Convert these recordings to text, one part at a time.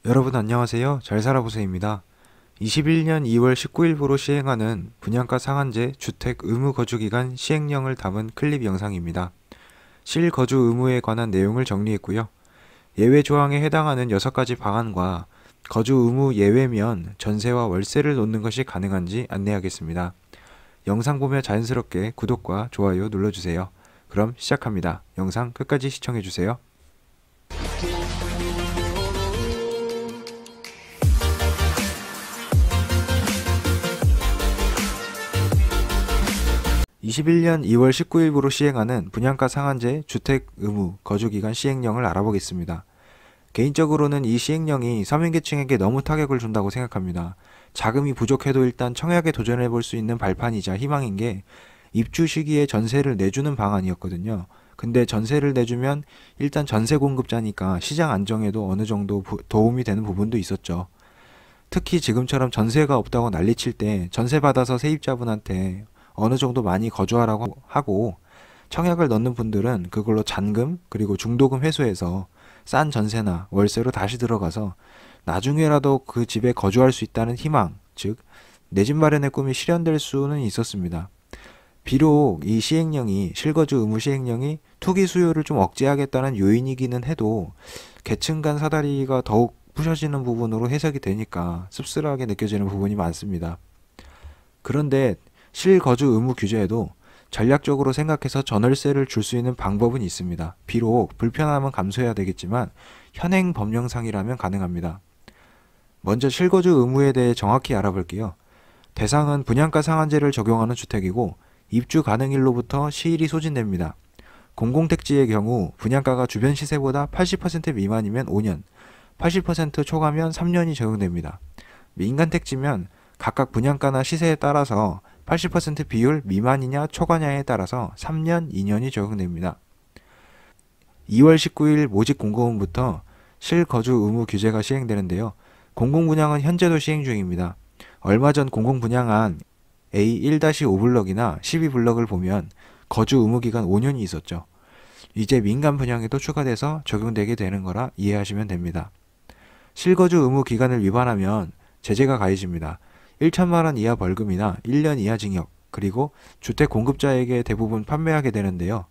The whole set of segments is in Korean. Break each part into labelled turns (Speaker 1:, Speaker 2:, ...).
Speaker 1: 여러분 안녕하세요. 잘 살아보세요입니다. 21년 2월 19일부로 시행하는 분양가 상한제 주택 의무 거주 기간 시행령을 담은 클립 영상입니다. 실거주 의무에 관한 내용을 정리했고요. 예외 조항에 해당하는 6가지 방안과 거주 의무 예외면 전세와 월세를 놓는 것이 가능한지 안내하겠습니다. 영상 보며 자연스럽게 구독과 좋아요 눌러주세요. 그럼 시작합니다. 영상 끝까지 시청해주세요. 21년 2월 19일부로 시행하는 분양가 상한제 주택 의무 거주기간 시행령을 알아보겠습니다. 개인적으로는 이 시행령이 서민계층에게 너무 타격을 준다고 생각합니다. 자금이 부족해도 일단 청약에 도전해볼 수 있는 발판이자 희망인 게 입주 시기에 전세를 내주는 방안이었거든요. 근데 전세를 내주면 일단 전세 공급자니까 시장 안정에도 어느 정도 도움이 되는 부분도 있었죠. 특히 지금처럼 전세가 없다고 난리칠 때 전세 받아서 세입자분한테 어느 정도 많이 거주하라고 하고 청약을 넣는 분들은 그걸로 잔금 그리고 중도금 회수해서 싼 전세나 월세로 다시 들어가서 나중에라도 그 집에 거주할 수 있다는 희망, 즉 내 집 마련의 꿈이 실현될 수는 있었습니다. 비록 이 시행령이 실거주 의무 시행령이 투기 수요를 좀 억제하겠다는 요인이기는 해도 계층 간 사다리가 더욱 부셔지는 부분으로 해석이 되니까 씁쓸하게 느껴지는 부분이 많습니다. 그런데 실거주 의무 규제에도 전략적으로 생각해서 전월세를 줄 수 있는 방법은 있습니다. 비록 불편함은 감수해야 되겠지만 현행 법령상이라면 가능합니다. 먼저 실거주 의무에 대해 정확히 알아볼게요. 대상은 분양가 상한제를 적용하는 주택이고 입주 가능일로부터 시일이 소진됩니다. 공공택지의 경우 분양가가 주변 시세보다 80% 미만이면 5년, 80% 초과면 3년이 적용됩니다. 민간택지면 각각 분양가나 시세에 따라서 80% 비율 미만이냐 초과냐에 따라서 3년, 2년이 적용됩니다. 2월 19일 모집 공고문부터 실거주 의무 규제가 시행되는데요. 공공분양은 현재도 시행 중입니다. 얼마 전 공공분양안 A1-5블럭이나 12블럭을 보면 거주 의무 기간 5년이 있었죠. 이제 민간 분양에도 추가돼서 적용되게 되는 거라 이해하시면 됩니다. 실거주 의무 기간을 위반하면 제재가 가해집니다. 1천만 원 이하 벌금이나 1년 이하 징역, 그리고 주택 공급자에게 대부분 판매하게 되는데요.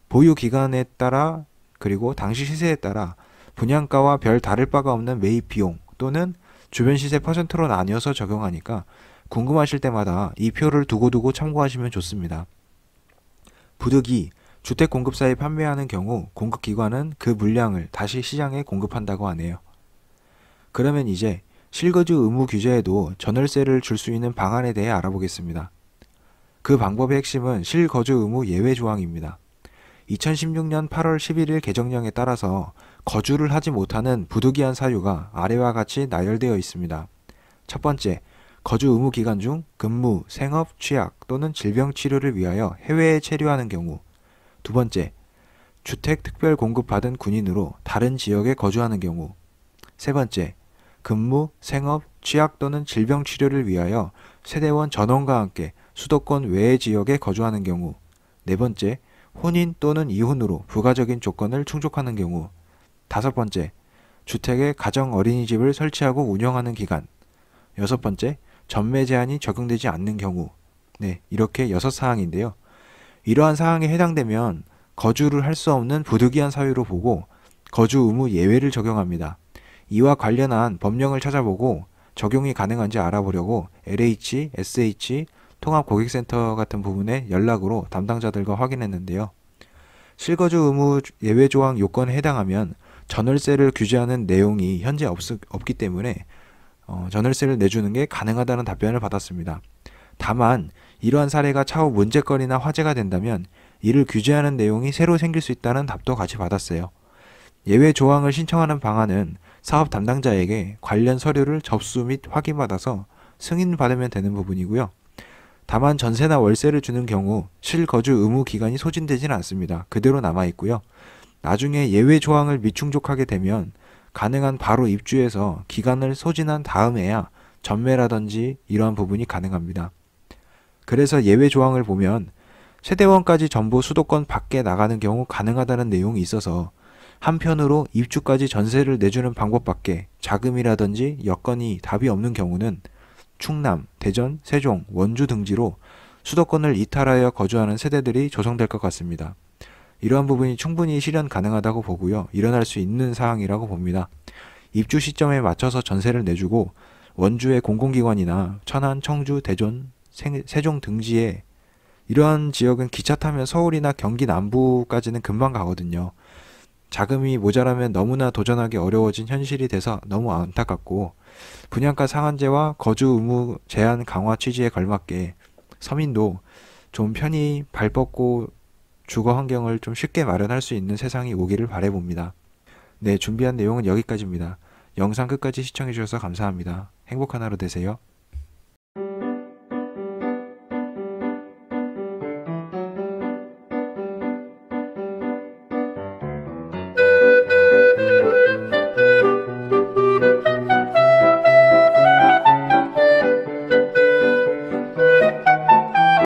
Speaker 1: 보유 기간에 따라 그리고 당시 시세에 따라 분양가와 별 다를 바가 없는 매입 비용 또는 주변 시세 퍼센트로 나뉘어서 적용하니까 궁금하실 때마다 이 표를 두고두고 참고하시면 좋습니다. 부득이 주택 공급사에 판매하는 경우 공급기관은 그 물량을 다시 시장에 공급한다고 하네요. 그러면 이제 실거주 의무 규제에도 전월세를 줄 수 있는 방안에 대해 알아보겠습니다. 그 방법의 핵심은 실거주 의무 예외 조항입니다. 2016년 8월 11일 개정령에 따라서 거주를 하지 못하는 부득이한 사유가 아래와 같이 나열되어 있습니다. 첫 번째, 거주 의무 기간 중 근무, 생업, 취약 또는 질병 치료를 위하여 해외에 체류하는 경우. 두 번째, 주택 특별 공급받은 군인으로 다른 지역에 거주하는 경우. 세 번째, 근무, 생업, 취약 또는 질병 치료를 위하여 세대원 전원과 함께 수도권 외의 지역에 거주하는 경우. 네 번째, 혼인 또는 이혼으로 부가적인 조건을 충족하는 경우. 다섯 번째, 주택에 가정 어린이집을 설치하고 운영하는 기간. 여섯 번째, 전매 제한이 적용되지 않는 경우. 네, 이렇게 6사항인데요. 이러한 사항에 해당되면 거주를 할 수 없는 부득이한 사유로 보고 거주 의무 예외를 적용합니다. 이와 관련한 법령을 찾아보고 적용이 가능한지 알아보려고 LH, SH, 통합고객센터 같은 부분에 연락으로 담당자들과 확인했는데요. 실거주 의무 예외 조항 요건에 해당하면 전월세를 규제하는 내용이 현재 없기 때문에 전월세를 내주는 게 가능하다는 답변을 받았습니다. 다만 이러한 사례가 차후 문제거리나 화제가 된다면 이를 규제하는 내용이 새로 생길 수 있다는 답도 같이 받았어요. 예외 조항을 신청하는 방안은 사업 담당자에게 관련 서류를 접수 및 확인받아서 승인받으면 되는 부분이고요. 다만 전세나 월세를 주는 경우 실거주 의무 기간이 소진되진 않습니다. 그대로 남아있고요. 나중에 예외 조항을 미충족하게 되면 가능한 바로 입주해서 기간을 소진한 다음에야 전매라든지 이러한 부분이 가능합니다. 그래서 예외 조항을 보면 세대원까지 전부 수도권 밖에 나가는 경우 가능하다는 내용이 있어서 한편으로 입주까지 전세를 내주는 방법밖에 자금이라든지 여건이 답이 없는 경우는 충남, 대전, 세종, 원주 등지로 수도권을 이탈하여 거주하는 세대들이 조성될 것 같습니다. 이러한 부분이 충분히 실현 가능하다고 보고요. 일어날 수 있는 사항이라고 봅니다. 입주 시점에 맞춰서 전세를 내주고 원주의 공공기관이나 천안, 청주, 대전, 세종 등지에 이러한 지역은 기차 타면 서울이나 경기 남부까지는 금방 가거든요. 자금이 모자라면 너무나 도전하기 어려워진 현실이 돼서 너무 안타깝고 분양가 상한제와 거주 의무 제한 강화 취지에 걸맞게 서민도 좀 편히 발 뻗고 주거 환경을 좀 쉽게 마련할 수 있는 세상이 오기를 바라봅니다. 네, 준비한 내용은 여기까지입니다. 영상 끝까지 시청해주셔서 감사합니다. 행복한 하루 되세요.